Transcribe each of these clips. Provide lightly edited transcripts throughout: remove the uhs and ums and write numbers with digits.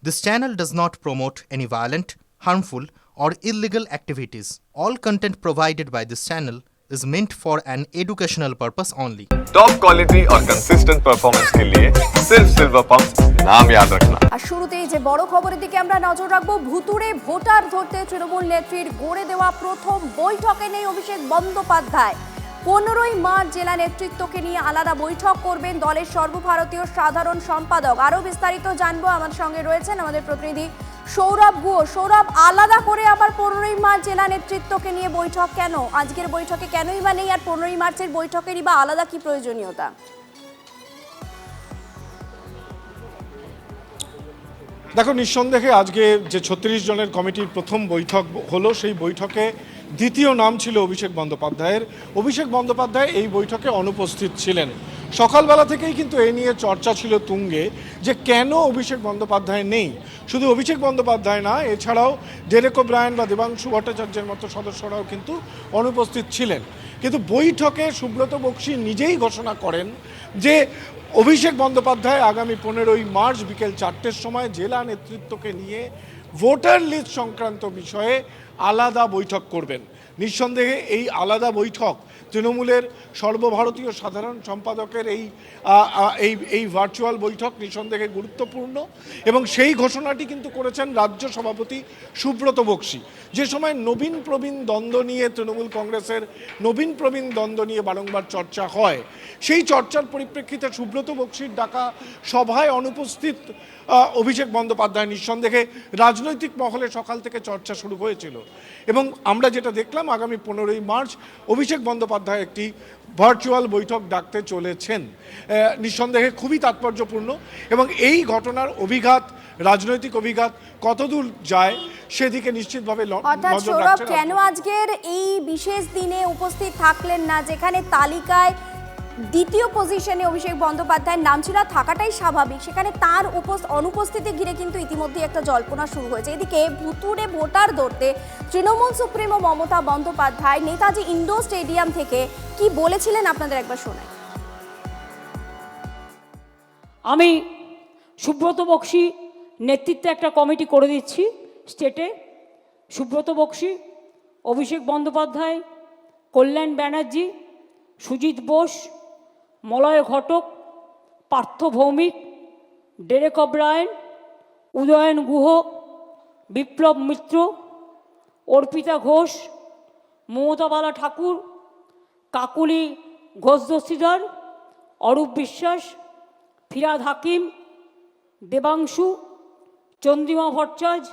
This channel does not promote any violent, harmful, or illegal activities. All content provided by this channel is meant for an educational purpose only. Top quality और consistent performance के लिए सिर्फ silver pump नाम याद रखना। আর শুরুতেই যে বড় খবরের দিকে আমরা নজর রাখবো, ভুতুড়ে ভোটার ধরতে তৃণমূল নেত্রীর গড়ে দেওয়া প্রথম বৈঠকে নেই অভিষেক বন্দ্যোপাধ্যায়। 15ই মার্চ জেলা নেতৃত্বকে নিয়ে আলাদা বৈঠক করবেন দলের সর্বভারতীয় সাধারণ সম্পাদক। আরও বিস্তারিত জানবো, আমাদের সঙ্গে রয়েছেন আমাদের প্রতিনিধি সৌরভ গুহ। সৌরভ, আলাদা করে আবার 15ই মার্চ জেলা নেতৃত্বকে নিয়ে বৈঠক কেন? আজকের বৈঠকে কেনই বা নেই, আর 15ই মার্চের বৈঠকেরই বা আলাদা কি প্রয়োজনীয়তা? দেখো, নিঃসন্দেহে আজকে যে 36 জনের কমিটির প্রথম বৈঠক হলো, সেই বৈঠকে দ্বিতীয় নাম ছিল অভিষেক বন্দ্যোপাধ্যায়ের। অভিষেক বন্দ্যোপাধ্যায় এই বৈঠকে অনুপস্থিত ছিলেন। সকালবেলা থেকেই কিন্তু এই নিয়ে চর্চা ছিল তুঙ্গে যে কেন অভিষেক বন্দ্যোপাধ্যায় নেই। শুধু অভিষেক বন্দ্যোপাধ্যায় না, এছাড়াও ডেরেক ওব্রায়েন বা দেবাংশু ভট্টাচার্যের মতো সদস্যরাও কিন্তু অনুপস্থিত ছিলেন। কিন্তু বৈঠকে সুব্রত বক্সী নিজেই ঘোষণা করেন যে অভিষেক বন্দ্যোপাধ্যায় আগামী 15ই মার্চ বিকেল 4টের সময় জেলা নেতৃত্বকে নিয়ে ভোটার লিস্ট সংক্রান্ত বিষয়ে আলাদা বৈঠক করবেন। নিঃসন্দেহে এই আলাদা বৈঠক তৃণমূলের সর্বভারতীয় সাধারণ সম্পাদকের এই ভার্চুয়াল বৈঠক নিঃসন্দেহে গুরুত্বপূর্ণ, এবং সেই ঘোষণাটি কিন্তু করেছেন রাজ্য সভাপতি সুব্রত বক্সী। যে সময় নবীন প্রবীণ দ্বন্দ্ব নিয়ে তৃণমূল কংগ্রেসের নবীন প্রবীণ দ্বন্দ্ব নিয়ে বারংবার চর্চা হয়, সেই চর্চার পরিপ্রেক্ষিতে সুব্রত বক্সীর ডাকা সভায় অনুপস্থিত অভিষেক বন্দ্যোপাধ্যায়। নিঃসন্দেহে রাজনৈতিক মহলে সকাল থেকে চর্চা শুরু হয়েছিল, এবং আমরা যেটা দেখলাম আগামী 15ই মার্চ অভিষেক বন্দ্যোপাধ্যায় একটি ভার্চুয়াল বৈঠক ডাকতে চলেছেন। নিঃসন্দেহে খুবই তাৎপর্যপূর্ণ, এবং এই ঘটনার অভিঘাত, রাজনৈতিক অভিঘাত কতদূর যায় সেদিকে নিশ্চিতভাবে নজর রাখছেন। কেন আজকের এই বিশেষ দিনে উপস্থিত থাকলেন না, যেখানে তালিকায় দ্বিতীয় পজিশনে অভিষেক বন্দ্যোপাধ্যায়ের নাম ছিল, থাকাটাই স্বাভাবিক, সেখানে তার অনুপস্থিতি ঘিরে কিন্তু ইতিমধ্যে একটা জল্পনা শুরু হয়েছে। এদিকে ভুতুড়ে ভোটার ধরতে Trinamool supremo Mamata Bandyopadhyay Netaji indoor stadium থেকে কি বলেছিলেন আপনাদের একবার শোনাই। আমি সুব্রত বক্সী নেতৃত্বে একটা কমিটি করে দিচ্ছি স্টেটে। সুব্রত বক্সী, অভিষেক বন্দ্যোপাধ্যায়, কল্যাণ ব্যানার্জি, সুজিত বোস, মলয় ঘটক, পার্থ ভৌমিক, ডেরেক ওব্রায়েন, উদয়ন গুহ, বিপ্লব মিত্র, অর্পিতা ঘোষ, মমতা বালা ঠাকুর, কাকুলি ঘোষ দস্তিদার, অরূপ বিশ্বাস, ফিরাদ হাকিম, দেবাংশু, চন্দ্রিমা ভট্টাচার্য,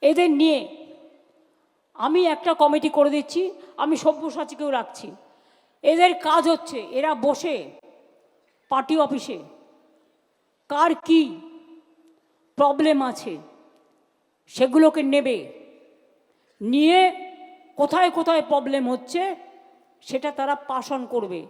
এদের নিয়ে আমি একটা কমিটি করে দিচ্ছি। আমি সব্যসাচীকেও রাখছি। এদের কাজ হচ্ছে, এরা বসে পার্টি অফিসে কার কি প্রবলেম আছে সেগুলোকে নেবে, নিয়ে কোথায় কোথায় প্রবলেম হচ্ছে সেটা তারা পাস অন করবে।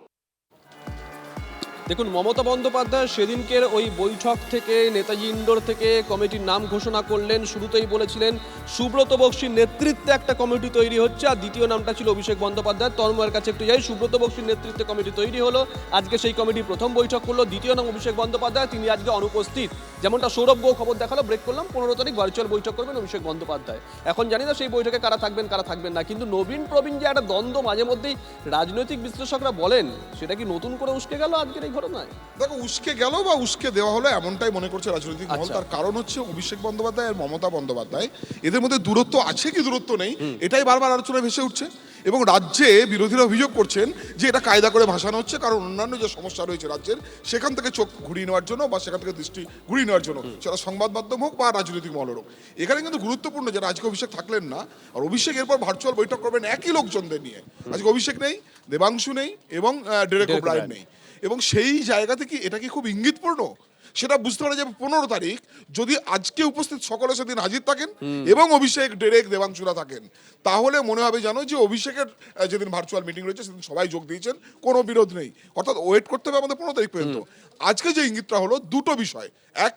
দেখুন, মমতা বন্দ্যোপাধ্যায় সেদিনকের ওই বৈঠক থেকে, নেতাজি ইন্ডোর থেকে কমিটির নাম ঘোষণা করলেন। শুরুতেই বলেছিলেন সুব্রত বক্সীর নেতৃত্বে একটা কমিটি তৈরি হচ্ছে, আর দ্বিতীয় নামটা ছিল অভিষেক বন্দ্যোপাধ্যায়। তন্ময়ের কাছে একটু যাই, সুব্রত বক্সীর নেতৃত্বে কমিটি তৈরি হলো, আজকে সেই কমিটির প্রথম বৈঠক করলো। দ্বিতীয় নাম অভিষেক বন্দ্যোপাধ্যায়, তিনি আজকে অনুপস্থিত। যেমনটা সৌরভ গো খবর দেখালো, ব্রেক করলাম, 15 তারিখ ভার্চুয়াল বৈঠক করবেন অভিষেক বন্দ্যোপাধ্যায়। এখন জানি না সেই বৈঠকে কারা থাকবেন কারা থাকবেন না, কিন্তু নবীন প্রবীণ যে একটা দ্বন্দ্ব মাঝে মধ্যেই রাজনৈতিক বিশ্লেষকরা বলেন, সেটা কি নতুন করে উস্কে গেল আজকের এই ঘটনায়? দেখো, উস্কে গেল বা উস্কে দেওয়া হলো এমনটাই মনে করছে রাজনৈতিক মহল। তার কারণ হচ্ছে অভিষেক বন্দ্যোপাধ্যায় আর মমতা বন্দ্যোপাধ্যায়, এদের মধ্যে দূরত্ব আছে কি দূরত্ব নেই, এটাই বারবার আলোচনায় ভেসে উঠছে। এবং রাজ্যে বিরোধীরা অভিযোগ করছেন যে এটা কায়দা করে ভাসানো হচ্ছে, কারণ অন্যান্য যে সমস্যা রয়েছে রাজ্যের, সেখান থেকে চোখ ঘুরিয়ে নেওয়ার জন্য বা সেখান থেকে দৃষ্টি ঘুরিয়ে নেওয়ার জন্য, সেটা সংবাদ মাধ্যম হোক বা রাজনৈতিক মহল হোক। এখানে কিন্তু গুরুত্বপূর্ণ যে আজকে অভিষেক থাকলেন না, আর অভিষেক এরপর ভার্চুয়াল বৈঠক করবেন একই লোকজনদের নিয়ে। আজকে অভিষেক নেই, দেবাংশু নেই, এবং ডেরেক ওব্রায়েন নেই। এবং সেই জায়গা থেকে এটা কি খুব ইঙ্গিতপূর্ণ সেটা বুঝতে পারা যাবে 15 তারিখ, যদি আজকে উপস্থিত সকলে সেদিন হাজির থাকেন এবং অভিষেক, ডেরেক, দেবাংশুরা থাকেন, তাহলে মনে হবে জানো যে অভিষেকের যেদিন ভার্চুয়াল মিটিং রয়েছে সেদিন সবাই যোগ দিয়েছেন, কোনো বিরোধ নেই। অর্থাৎ ওয়েট করতে হবে আমাদের 15 তারিখ পর্যন্ত। আজকে যে ইঙ্গিতটা হলো, দুটো বিষয়। এক,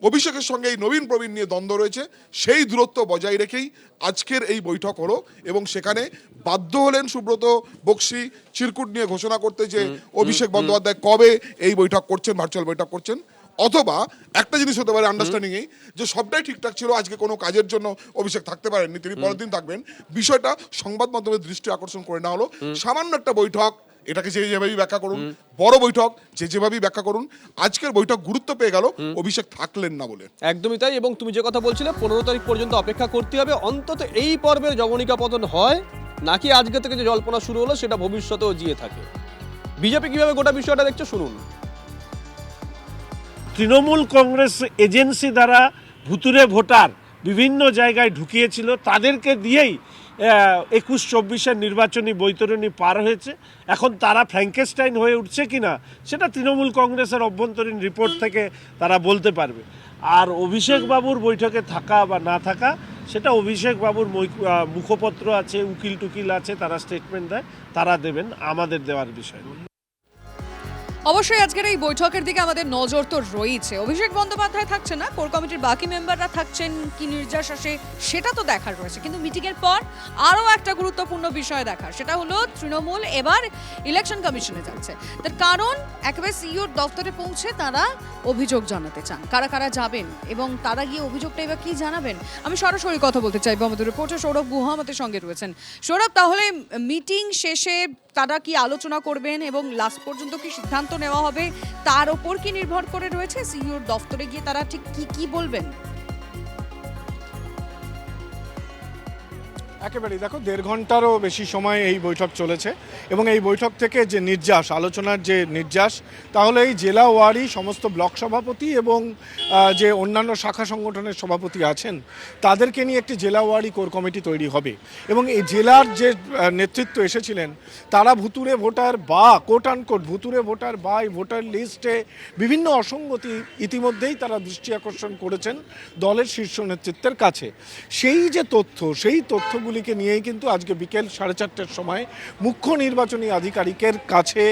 অভিষেকের সঙ্গে এই নবীন প্রবীণ নিয়ে দ্বন্দ্ব রয়েছে, সেই দূরত্ব বজায় রেখেই আজকের এই বৈঠক হলো, এবং সেখানে বাধ্য হলেন সুব্রত বক্সী চিরকুট নিয়ে ঘোষণা করতে যে অভিষেক বন্দ্যোপাধ্যায় কবে এই বৈঠক করছেন, ভার্চুয়াল বৈঠক করছেন। অথবা একটা জিনিস হতে পারে আন্ডারস্ট্যান্ডিংয়েই যে সবটাই ঠিকঠাক ছিল, আজকে কোনো কাজের জন্য অভিষেক থাকতে পারেননি, তিনি পরের দিন থাকবেন, বিষয়টা সংবাদ মাধ্যমের দৃষ্টি আকর্ষণ করে না হলো সামান্য একটা বৈঠক, এটাকে যে যেভাবেই ব্যাখ্যা করুন, বড় বৈঠক যে যেভাবেই ব্যাখ্যা করুন, আজকের বৈঠক গুরুত্ব পেয়ে গেল অভিষেক থাকলেন না বলে। একদমই তাই। এবং তুমি যে কথা বলছিলে 15 তারিখ পর্যন্ত অপেক্ষা করতে হবে, অন্তত এই পর্বের জবনিকা পতন হয় নাকি আজকে থেকে যে জল্পনা শুরু হলো সেটা ভবিষ্যতেও জিয়ে থাকে। বিজেপি কিভাবে গোটা বিষয়টা দেখছে শুনুন। তৃণমূল কংগ্রেস এজেন্সি দ্বারা ভুতুরে ভোটার বিভিন্ন জায়গায় ঢুকিয়েছিল, তাদেরকে দিয়েই 21-24 নির্বাচনী বৈতরণী পার হয়েছে। এখন তারা ফ্র্যাঙ্কেস্টাইন হয়ে উঠছে কিনা সেটা তৃণমূল কংগ্রেসের অভ্যন্তরীণ রিপোর্ট থেকে তারা বলতে পারবে। আর অভিষেক বাবুর বৈঠকে থাকা বা না থাকা সেটা অভিষেক বাবুর মুখপত্র আছে, উকিল টুকিল আছে, তারা স্টেটমেন্ট দেয়, তারা দেবেন, আমাদের দেওয়ার বিষয় নয়। অবশ্যই আজকের এই বৈঠকের দিকে আমাদের নজর তো রয়েছে। অভিষেক বন্দ্যোপাধ্যায় থাকছে না, কোর কমিটির বাকি মেম্বাররা থাকছেন, কি নির্যাস আসে সেটা তো দেখার রয়েছে। কিন্তু মিটিংয়ের পর আরও একটা গুরুত্বপূর্ণ বিষয় দেখার, সেটা হলো তৃণমূল এবার ইলেকশন কমিশনে যাচ্ছে। তার কারণ একেবারে সিইওর দপ্তরে পৌঁছে তারা অভিযোগ জানাতে চান। কারা কারা যাবেন এবং তারা গিয়ে অভিযোগটা এবার কি জানাবেন, আমি সরাসরি কথা বলতে চাইবো। আমাদের রিপোর্টার সৌরভ গুহা আমাদের সঙ্গে রয়েছেন। সৌরভ, তাহলে মিটিং শেষে তারা কি আলোচনা করবেন এবং লাস্ট পর্যন্ত কি সিদ্ধান্ত নেওয়া হবে তার ওপর কি নির্ভর করে রয়েছে? সিইওর দপ্তরে গিয়ে তারা ঠিক কি বলবেন? একেবারেই দেখো, 1.5 ঘন্টারও বেশি সময় এই বৈঠক চলেছে এবং এই বৈঠক থেকে যে নির্যাস, আলোচনার যে নির্যাস, তাহলে এই জেলা ওয়ারি সমস্ত ব্লক সভাপতি এবং যে অন্যান্য শাখা সংগঠনের সভাপতি আছেন তাদেরকে নিয়ে একটি জেলা ওয়ারি কোর কমিটি তৈরি হবে এবং এই জেলার যে নেতৃত্ব এসেছিলেন তারা ভুতুরে ভোটার বা কোট আনকোট ভুতুরে ভোটার বা এই ভোটার লিস্টে বিভিন্ন অসঙ্গতি ইতিমধ্যেই তারা দৃষ্টি আকর্ষণ করেছেন দলের শীর্ষ নেতৃত্বের কাছে। সেই যে তথ্য, সেই তথ্যগুলিকে নিয়েই কিন্তু আজকে বিকেল 4:30টার সময় মুখ্য নির্বাচনী আধিকারিকের কাছে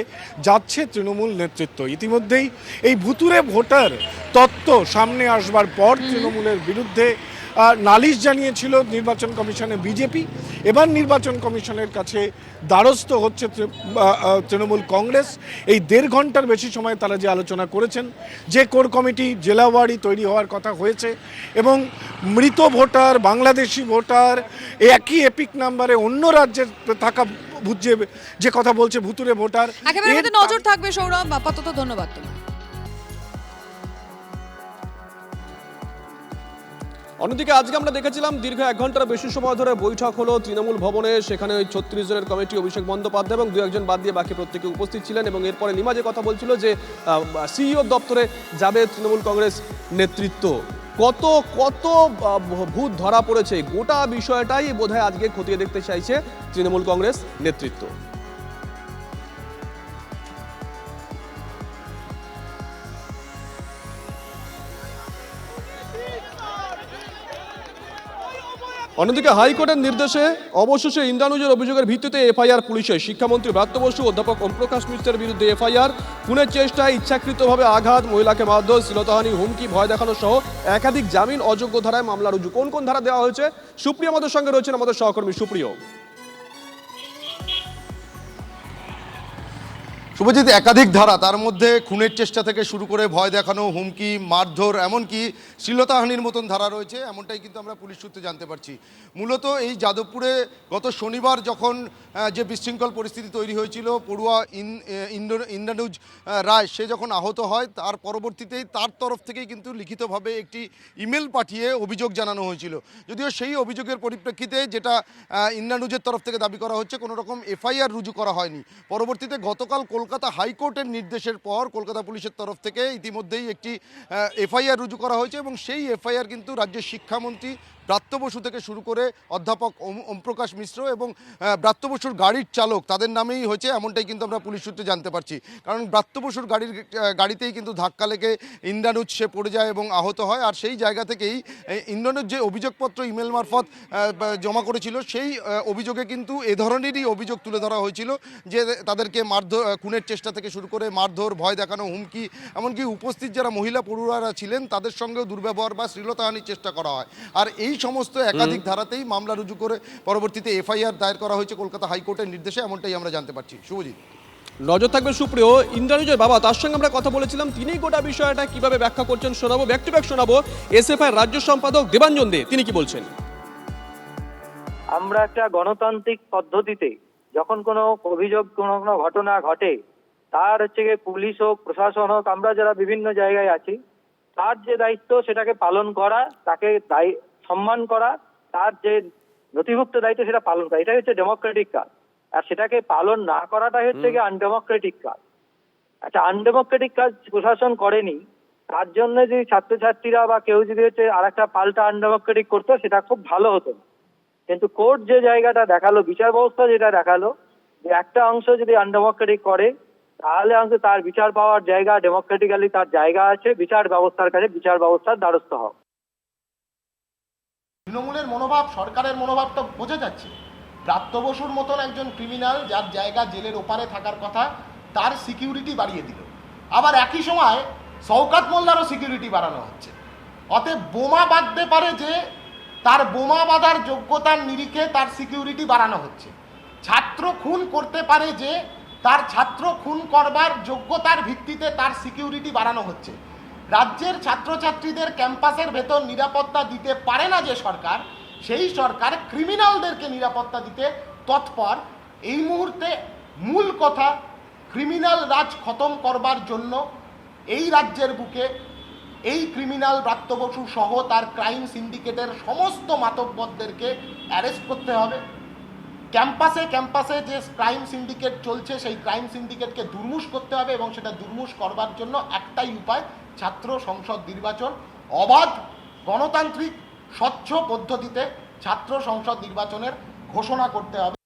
যাচ্ছে তৃণমূল নেতৃত্ব। ইতিমধ্যেই এই ভুতুরে ভোটার তত্ত্ব সামনে আসবার পর তৃণমূলের বিরুদ্ধে নালিশ জানিয়েছিল নির্বাচন কমিশনে বিজেপি। এবার নির্বাচন কমিশনের কাছে দ্বারস্থ হচ্ছে তৃণমূল কংগ্রেস। এই 1.5 ঘন্টার বেশি সময় তারা যে আলোচনা করেছেন, যে কোর কমিটি জেলাওয়ারি তৈরি হওয়ার কথা হয়েছে এবং মৃত ভোটার, বাংলাদেশি ভোটার, একই এপিক নাম্বারে অন্য রাজ্যের থাকা যে কথা বলছে ভুতুরে ভোটার, একেবারে আমাদের নজর থাকবে সৌরভ। আপাতত ধন্যবাদ তোমার। অন্যদিকে আজকে আমরা দেখেছিলাম দীর্ঘ 1 ঘন্টার বেশি সময় ধরে বৈঠক হলো তৃণমূল ভবনে। সেখানে ওই 36 জনের কমিটি, অভিষেক বন্দ্যোপাধ্যায় এবং 2-1 বাদ দিয়ে বাকি প্রত্যেকে উপস্থিত ছিলেন। এবং এরপরে নিমা যে কথা বলছিল যে সিইও দপ্তরে যাবে তৃণমূল কংগ্রেস নেতৃত্ব, কত কত ভূত ধরা পড়েছে, গোটা বিষয়টাই বোধহয় আজকে খতিয়ে দেখতে চাইছে তৃণমূল কংগ্রেস নেতৃত্ব। অন্যদিকে হাইকোর্টের নির্দেশে অবশেষে ইন্দ্রানুজের অভিযোগের ভিত্তিতে এফআইআর পুলিশের। শিক্ষামন্ত্রী ব্রাত্য বসু, অধ্যাপক ওমপ্রকাশ মিশ্রের বিরুদ্ধে এফআইআর। খুনের চেষ্টায় ইচ্ছাকৃতভাবে আঘাত, মহিলাকে মারধর, শ্লীলতাহানি, হুমকি, ভয় দেখানো সহ একাধিক জামিন অযোগ্য ধারায় মামলা রুজু। কোন কোন ধারা দেওয়া হয়েছে? সুপ্রিয় আমাদের সঙ্গে রয়েছেন আমাদের সহকর্মী সুপ্রিয়। শুভজিৎ, একাধিক ধারা, তার মধ্যে খুনের চেষ্টা থেকে শুরু করে ভয় দেখানো, হুমকি, মারধর, এমনকি শ্লীলতাহানির মতন ধারা রয়েছে, এমনটাই কিন্তু আমরা পুলিশ সূত্রে জানতে পারছি। মূলত এই যাদবপুরে গত শনিবার যখন যে বিশৃঙ্খল পরিস্থিতি তৈরি হয়েছিল, পড়ুয়া ইন্দ্রানুজ রায় সে যখন আহত হয়, তার পরবর্তীতেই তার তরফ থেকেই কিন্তু লিখিতভাবে একটি ইমেল পাঠিয়ে অভিযোগ জানানো হয়েছিল। যদিও সেই অভিযোগের পরিপ্রেক্ষিতে, যেটা ইন্দ্রানুজের তরফ থেকে দাবি করা হচ্ছে, কোনো রকম এফআইআর রুজু করা হয়নি। পরবর্তীতে গতকাল কলকাতা হাইকোর্টের নির্দেশের পর কলকাতা পুলিশের তরফ থেকে ইতিমধ্যেই একটি এফআইআর রুজু করা হয়েছে এবং সেই এফআইআর কিন্তু রাজ্যের শিক্ষামন্ত্রী ব্রাত্য বসু থেকে শুরু করে অধ্যাপক ওমপ্রকাশ মিশ্র এবং ব্রাত্য বসুর গাড়ির চালক, তাদের নামেই হয়েছে, এমনটাই কিন্তু আমরা পুলিশ সূত্রে জানতে পারছি। কারণ ব্রাত্য বসুর গাড়িতেই কিন্তু ধাক্কা লেগে ইন্দ্রানুজ সে পড়ে যায় এবং আহত হয়। আর সেই জায়গা থেকেই ইন্দ্রানুজ যে অভিযোগপত্র ইমেল মারফত জমা করেছিল, সেই অভিযোগে কিন্তু এ ধরনেরই অভিযোগ তুলে ধরা হয়েছিল যে তাদেরকে মারধর, খুনের চেষ্টা থেকে শুরু করে মারধর, ভয় দেখানো, হুমকি, এমনকি উপস্থিত যারা মহিলা পড়ুয়ারা ছিলেন তাদের সঙ্গেও দুর্ব্যবহার বা শ্লীলতাহানির চেষ্টা করা হয়। আর এই সমস্ত একাধিক ধারাতেই মামলা রুজু করে পরবর্তীতে এফআইআর দায়ের করা হয়েছে কলকাতা হাইকোর্টের নির্দেশে, এমনটাই আমরা জানতে পারছি। শুভজিৎ। নজর থাকবে সুপ্রিয়। ইন্দ্রানুজের বাবা, তার সঙ্গে আমরা কথা বলেছিলাম, তিনি গোটা বিষয়টা কিভাবে ব্যাখ্যা করছেন শোনাবো। ব্যাক টু ব্যাক শোনাবো এসএফআই রাজ্য সম্পাদক দেবাঞ্জন দে, তিনি কি বলছেন। আমরা একটা গণতান্ত্রিক পদ্ধতিতে যখন কোনো অভিযোগ কোনো ঘটনা ঘটে, তার হচ্ছে গিয়ে পুলিশ হোক প্রশাসন হোক, আমরা যারা বিভিন্ন জায়গায় আছি, তার যে দায়িত্ব সেটাকে পালন করা, তাকে সম্মান করা, তার যে নথিভুক্ত দায়িত্ব সেটা পালন করা, এটাই হচ্ছে ডেমোক্রেটিক কাজ। আর সেটাকে পালন না করাটাই হচ্ছে গিয়ে আনডেমোক্রেটিক কাজ। আচ্ছা, আনডেমোক্রেটিক কাজ প্রশাসন করেনি, তার জন্য যদি ছাত্রছাত্রীরা বা কেউ যদি হচ্ছে আর একটা পাল্টা আনডেমোক্রেটিক করতো, সেটা খুব ভালো হতো। কিন্তু কোর্ট যে জায়গাটা দেখালো, বিচার ব্যবস্থা যেটা দেখালো, যে একটা অংশ যদি আনডেমোক্রেটিক করে, তাহলে অংশ তার বিচার পাওয়ার জায়গা, ডেমোক্রেটিক্যালি তার জায়গা আছে, বিচার ব্যবস্থার কাছে বিচার ব্যবস্থার দ্বারস্থ হোক। তৃণমূলের মনোভাব, সরকারের মনোভাবটা বোঝা যাচ্ছে। ব্রাত্য বসুর মতন একজন ক্রিমিনাল, যার জায়গা জেলের ওপারে থাকার কথা, তার সিকিউরিটি বাড়িয়ে দিল। আবার একই সময় শওকত মোল্লারও সিকিউরিটি বাড়ানো হচ্ছে। অতএব বোমা বাঁধতে পারে যে, তার বোমা বাঁধার যোগ্যতার নিরিখে তার সিকিউরিটি বাড়ানো হচ্ছে। ছাত্র খুন করতে পারে যে, তার ছাত্র খুন করবার যোগ্যতার ভিত্তিতে তার সিকিউরিটি বাড়ানো হচ্ছে। রাজ্যের ছাত্রছাত্রীদের ক্যাম্পাসের ভেতর নিরাপত্তা দিতে পারে না যে সরকার, সেই সরকার ক্রিমিনালদেরকে নিরাপত্তা দিতে তৎপর। এই মুহূর্তে মূল কথা, ক্রিমিনাল রাজ খতম করবার জন্য এই রাজ্যের বুকে এই ক্রিমিনাল ব্রাত্য বসু সহ তার ক্রাইম সিন্ডিকেটের সমস্ত মাতব্বরদেরকে অ্যারেস্ট করতে হবে। ক্যাম্পাসে ক্যাম্পাসে যে ক্রাইম সিন্ডিকেট চলছে, সেই ক্রাইম সিন্ডিকেটকে দুর্মূশ করতে হবে, এবং সেটা দুর্মূশ করবার জন্য একটাই উপায়, ছাত্র সংসদ নির্বাচন। অবাধ, গণতান্ত্রিক, স্বচ্ছ পদ্ধতিতে ছাত্র সংসদ নির্বাচনের ঘোষণা করতে হবে।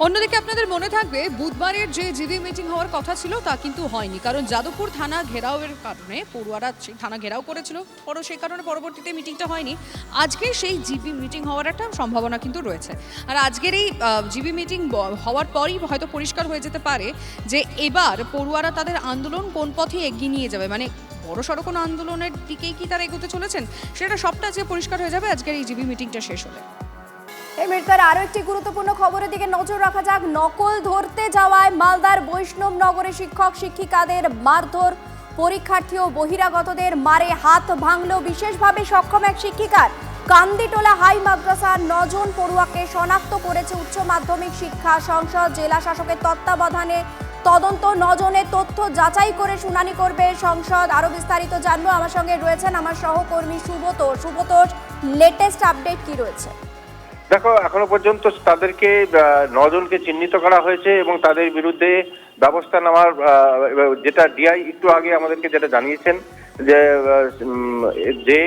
অন্যদিকে আপনাদের মনে থাকবে, বুধবারের যে জিবি মিটিং হওয়ার কথা ছিল তা কিন্তু হয়নি, কারণ যাদবপুর থানা ঘেরাওয়ের কারণে পড়ুয়ারা থানা ঘেরাও করেছিল, সেই কারণে পরবর্তীতে মিটিংটা হয়নি। আজকে সেই জিবি মিটিং হওয়ার একটা সম্ভাবনা কিন্তু রয়েছে। আর আজকের এই জিবি মিটিং হওয়ার পরই হয়তো পরিষ্কার হয়ে যেতে পারে যে এবার পড়ুয়ারা তাদের আন্দোলন কোন পথে এগিয়ে নিয়ে যাবে, মানে বড়সড় কোনো আন্দোলনের দিকেই কি তারা এগোতে চলেছেন, সেটা সবটা আজকে পরিষ্কার হয়ে যাবে আজকের এই জিবি মিটিংটা শেষ হলে। এই মুহূর্তে আরো একটি গুরুত্বপূর্ণ খবরের দিকে নজর রাখা যাক। নকল ধরতে যাওয়ায় মালদার বৈষ্ণব নগরে শিক্ষক শিক্ষিকাদের মারধর, পরীক্ষার্থী ও বহিরাগতদের মারে হাত ভাঙল বিশেষভাবে সক্ষম এক শিক্ষিকার। কান্দিটোলা হাই মাদ্রাসার 9 জন পড়ুয়াকে শনাক্ত করেছে উচ্চ মাধ্যমিক শিক্ষা সংসদ। জেলা শাসকের তত্ত্বাবধানে তদন্ত, 9 জনের তথ্য যাচাই করে শুনানি করবে সংসদ। আরো বিস্তারিত জানবো, আমার সঙ্গে রয়েছেন আমার সহকর্মী সুব্রত। সুব্রত, লেটেস্ট আপডেট কি রয়েছে? দেখো, এখনো পর্যন্ত তাদেরকে 9 জনকে চিহ্নিত করা হয়েছে এবং তাদের বিরুদ্ধে ব্যবস্থা নেওয়ার যেটা ডিআই একটু আগে আমাদেরকে যেটা জানিয়েছেন যে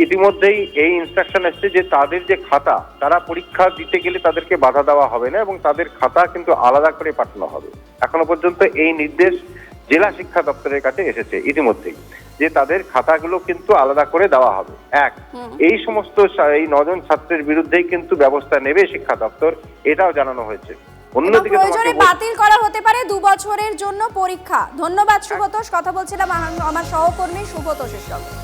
ইতিমধ্যেই এই ইনস্ট্রাকশন এসছে যে তাদের যে খাতা, তারা পরীক্ষা দিতে গেলে তাদেরকে বাধা দেওয়া হবে না এবং তাদের খাতা কিন্তু আলাদা করে পাঠানো হবে। এখনো পর্যন্ত এই নির্দেশ জেলা শিক্ষা দপ্তরের কাছে এসেছে ইতিমধ্যেই, যে তাদের খাতাগুলো কিন্তু আলাদা করে দেওয়া হবে। এই সমস্ত এই 9 জন ছাত্রের বিরুদ্ধেই কিন্তু ব্যবস্থা নেবে শিক্ষা দপ্তর, এটাও জানানো হয়েছে। অন্যদিকে প্রয়োজনে বাতিল করা হতে পারে 2 বছরের জন্য পরীক্ষা। ধন্যবাদ সুব্রত। কথা বলছিলাম আমার সহকর্মী সুব্রতর সঙ্গে।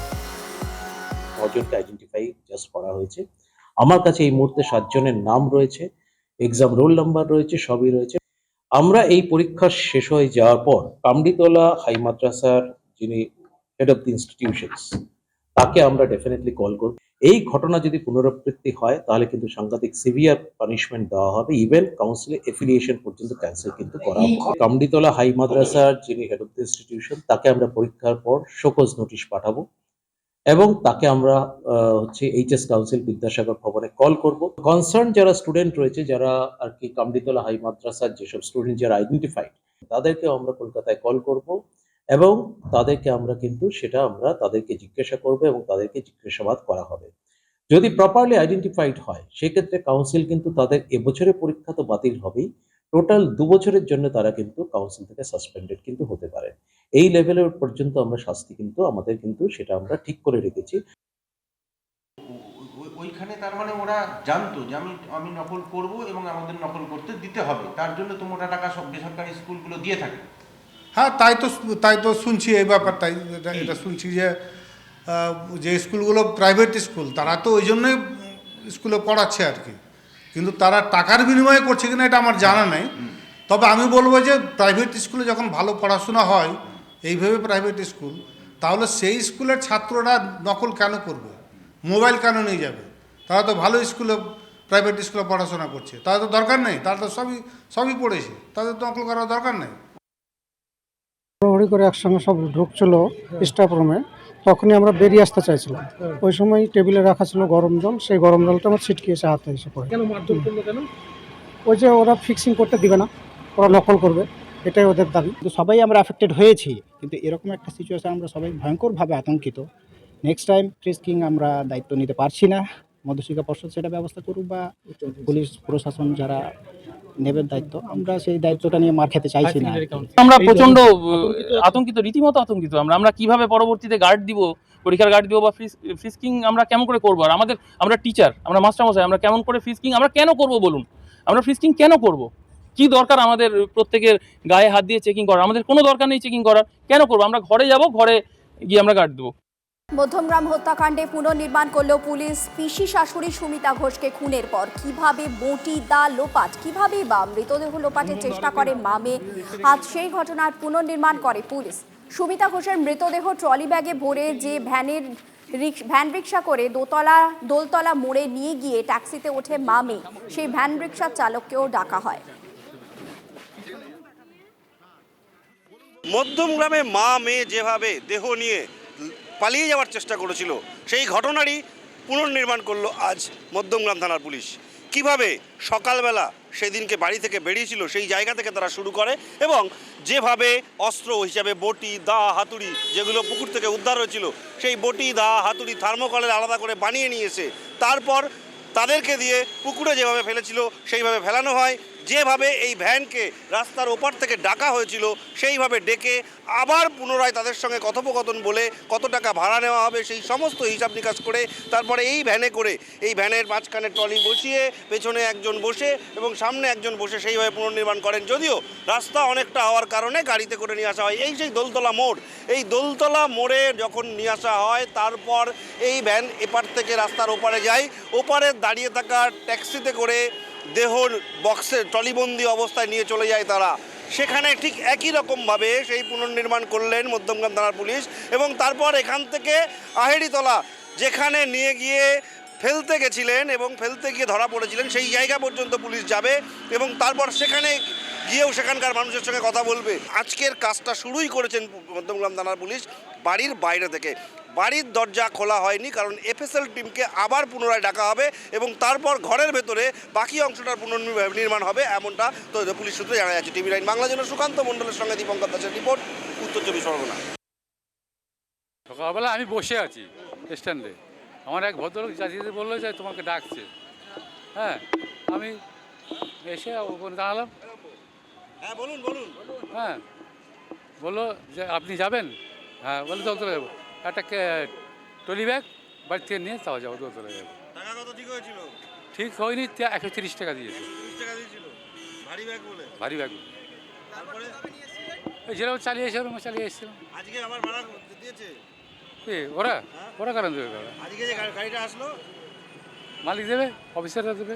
9 জনকে আইডেন্টিফাই জাস্ট করা হয়েছে। আমার কাছে এই মুহূর্তে 7 জনের নাম রয়েছে, এক্সাম রোল নাম্বার রয়েছে, সবই রয়েছে। আমরা এই পরীক্ষা শেষ হয়ে যাওয়ার পর কামডিতলা হাই মাদ্রাসার যিনি হেড অফ দি ইনস্টিটিউশনস, তাকে আমরা ডেফিনেটলি কল করব। এই ঘটনা যদি পুনরাবৃত্তি হয় তাহলে কিন্তু সাংঘাতিক সিভিয়ার পানিশমেন্ট দেওয়া হবে, ইভেন কাউন্সিলে এফিলিয়েশন পর্যন্ত ক্যান্সেল কিন্তু করা হবে। কামডিতলা হাই মাদ্রাসার যিনি হেড অফ দি ইনস্টিটিউশন, তাকে আমরা পরীক্ষার পর শোকজ নোটিশ পাঠাবো এবং তাকে আমরা এইচএস কাউন্সিল বিদ্যাসাগর ভবনে কল করব। কনসার্ন যারা স্টুডেন্ট রয়েছে, যারা আর কি কামডিতলা হাই মাদ্রাসার যেসব স্টুডেন্ট যারা আইডেন্টিফাইড, তাদেরকে আমরা কলকাতায় কল করব এবং তাদেরকে আমরা কিন্তু তাদেরকে জিজ্ঞাসা করবো এবং তাদেরকে জিজ্ঞাসাবাদ করা হবে। যদি প্রপারলি আইডেন্টিফাইড হয় সেক্ষেত্রে কাউন্সিল কিন্তু তাদের এবছরের পরীক্ষা তো বাতিল হবেই, টোটাল 2 বছরের জন্য তারা কিন্তু কাউন্সিল থেকে সাসপেন্ডেড কিন্তু হতে পারে। এই লেভেলের পর্যন্ত আমরা শাস্তি কিন্তু আমাদের কিন্তু সেটা আমরা ঠিক করে রেখেছি। ওইখানে তার মানে ওরা জানতো যে আমি নকল করব এবং আমাদের নকল করতে দিতে হবে, তার জন্য তো মোটা টাকা সব বেসরকারি স্কুলগুলো দিয়ে থাকে। হ্যাঁ, তাই তো শুনছি এই ব্যাপারটাই, এটা শুনছি যে স্কুলগুলো প্রাইভেট স্কুল, তারা তো ওই জন্যই স্কুলে পড়াচ্ছে আর কি, কিন্তু তারা টাকার বিনিময়ে করছে কিনা এটা আমার জানা নেই। তবে আমি বলবো যে প্রাইভেট স্কুলে যখন ভালো পড়াশোনা হয় এইভাবে প্রাইভেট স্কুল, তাহলে সেই স্কুলের ছাত্ররা নকল কেন করবে, মোবাইল কেন নিয়ে যাবে? তারা তো ভালো স্কুলে প্রাইভেট স্কুলে পড়াশোনা করছে, তাদের তো দরকার নেই, তারা তো সবই পড়েছে, তাদের তো নকল করার দরকার নেই। হড়ি করে একসঙ্গে সব ঢুকছিল স্টাফ রুমে, তখনই আমরা বেরিয়ে আসতে চাইছিলাম। ওই সময় টেবিলে রাখা ছিল গরম জল, সেই গরম জলটা আমার ছিটকে এসে হাতে এসে পড়ে। কেন মারধর করলো কেন? ওই যে ওরা ফিক্সিং করতে দিবে না, ওরা নকল করবে, এটাই ওদের দাবি। কিন্তু সবাই আমরা অ্যাফেক্টেড হয়েছি, কিন্তু এরকম একটা সিচুয়েশন আমরা সবাই ভয়ঙ্করভাবে আতঙ্কিত। নেক্সট টাইম ফ্রিস্কিং আমরা দায়িত্ব নিতে পারছি না, মধ্যশিক্ষা পর্ষদ সেটা ব্যবস্থা করুক বা পুলিশ প্রশাসন যারা নেবেন দায়িত্ব, আমরা সেই দায়িত্বটা নিয়ে মার খেতে চাইছি না। আমরা প্রচন্ড আতঙ্কিত, রীতিমতো আতঙ্কিত। আমরা কিভাবে পরবর্তীতে গার্ড দিব, পরীক্ষার গার্ড দিব বা ফ্রিস্কিং আমরা কেমন করে করবো? আর আমরা টিচার, আমরা মাস্টারমশাই, আমরা কেমন করে ফ্রিস্কিং আমরা কেন করব বলুন? আমরা ফ্রিস্কিং কেন করব? কি দরকার আমাদের প্রত্যেকের গায়ে হাত দিয়ে চেকিং করার? আমাদের কোনো দরকার নেই চেকিং করার, কেন করবো? আমরা ঘরে যাব, ঘরে গিয়ে আমরা গার্ড দেবো। মধ্যমগ্রাম হত্যাকাণ্ডে পুনর্নির্মাণ করল পুলিশ। পিসি শাশুড়ি সুমিতা ঘোষকে খুনের পর কিভাবে বঁটি, দা, লোপাট, কিভাবে বা মৃতদেহ লোপাটের চেষ্টা করে মা মেয়ে, আজ সেই ঘটনার পুনর্নির্মাণ করে পুলিশ। সুমিতা ঘোষের মৃতদেহ ট্রলি ব্যাগে ভরে যে ভ্যান রিক্সা করে দোলতলা মোড়ে নিয়ে গিয়ে ট্যাক্সিতে ওঠে মা মেয়ে, সেই ভ্যান রিক্সার চালককেও ডাকা হয়। মধ্যমগ্রামে মা মেয়ে যেভাবে দেহ নিয়ে পালিয়ে যাওয়ার চেষ্টা করেছিল, সেই ঘটনারই পুনর্নির্মাণ করলো আজ মধ্যমগ্রাম থানার পুলিশ। কিভাবে সকালবেলা সেদিনকে বাড়ি থেকে বেরিয়েছিল সেই জায়গা থেকে তারা শুরু করে, এবং যেভাবে অস্ত্র হিসাবে বটি, দা, হাতুড়ি যেগুলো পুকুর থেকে উদ্ধার হয়েছিল, সেই বটি, দা, হাতুড়ি থার্মোকলের আলাদা করে বানিয়ে নিয়েছে, তারপর তাদেরকে দিয়ে পুকুরে যেভাবে ফেলেছিল সেইভাবে ফেলানো হয়। যেভাবে এই ভ্যানকে রাস্তার ওপার থেকে ডাকা হয়েছিল সেইভাবে ডেকে আবার পুনরায় তাদের সঙ্গে কথোপকথন বলে কত টাকা ভাড়া নেওয়া হবে সেই সমস্ত হিসাব নিকাশ করে তারপরে এই ভ্যানে করে, এই ভ্যানের মাঝখানে ট্রলি বসিয়ে পেছনে একজন বসে এবং সামনে একজন বসে সেইভাবে পুনর্নির্মাণ করেন। যদিও রাস্তা অনেকটা হওয়ার কারণে গাড়িতে করে নিয়ে আসা হয়। এই সেই দোলতলা মোড়, এই দোলতলা মোড়ে যখন নিয়ে আসা হয় তারপর এই ভ্যান এপার থেকে রাস্তার ওপারে যায়, ওপারে দাঁড়িয়ে থাকা ট্যাক্সিতে করে দেহ বক্সে ট্রলিবন্দি অবস্থায় নিয়ে চলে যায় তারা। সেখানে ঠিক একই রকমভাবে সেই পুনর্নির্মাণ করলেন মধ্যমগ্রাম থানার পুলিশ, এবং তারপর এখান থেকে আহেরিতলা যেখানে নিয়ে গিয়ে ফেলতে গেছিলেন এবং ফেলতে গিয়ে ধরা পড়েছিলেন সেই জায়গা পর্যন্ত পুলিশ যাবে এবং তারপর সেখানে গিয়েও সেখানকার মানুষের সঙ্গে কথা বলবে। আজকের কাজটা শুরুই করেছেন মধ্যমগ্রাম থানার পুলিশ বাড়ির বাইরে থেকে। বাড়ির দরজা খোলা হয়নি, কারণ এফএসএল টিমকে আবার পুনরায় ডাকা হবে এবং তারপর ঘরের ভেতরে বাকি অংশটার পুনর্নির্মাণ হবে, এমনটা তো পুলিশ সূত্রে জানা যাচ্ছে। টিভি 9 বাংলার জন্য সুকান্ত মণ্ডলের সঙ্গে দীপঙ্কর দাসের রিপোর্ট, উত্তর 24 পরগনা। সকালবেলা আমি বসে আছি স্ট্যান্ডে, আমার এক ভদ্রলোক যাত্রীদের বললো যে তোমাকে ডাকছে। হ্যাঁ, আমি এসে ওখানে দাঁড়ালাম। হ্যাঁ বলুন বলুন। হ্যাঁ, বললো যে আপনি যাবেন? হ্যাঁ, বলে দোলতলা যাবো। একটা ট্রলি ব্যাগ বাড়ি থেকে নিয়ে তাও যাবো, দোলতলা যাবো। টাকা কত ঠিক হয়েছিল? ঠিক হয়নি, 130 টাকা দিয়েছে। 30 টাকা দিয়েছিল ভারী ব্যাগ বলে? ভারী ব্যাগ। তারপরে ওই যেরকম চালিয়ে এসেছিলাম চালিয়ে এসেছিলাম। আজকে আমার ভাড়া দিয়েছে কি ওরা? ওরা কারণ দেবে? আজকে যে গাড়িটা আসলো মালিক দেবে, অফিসাররা দেবে।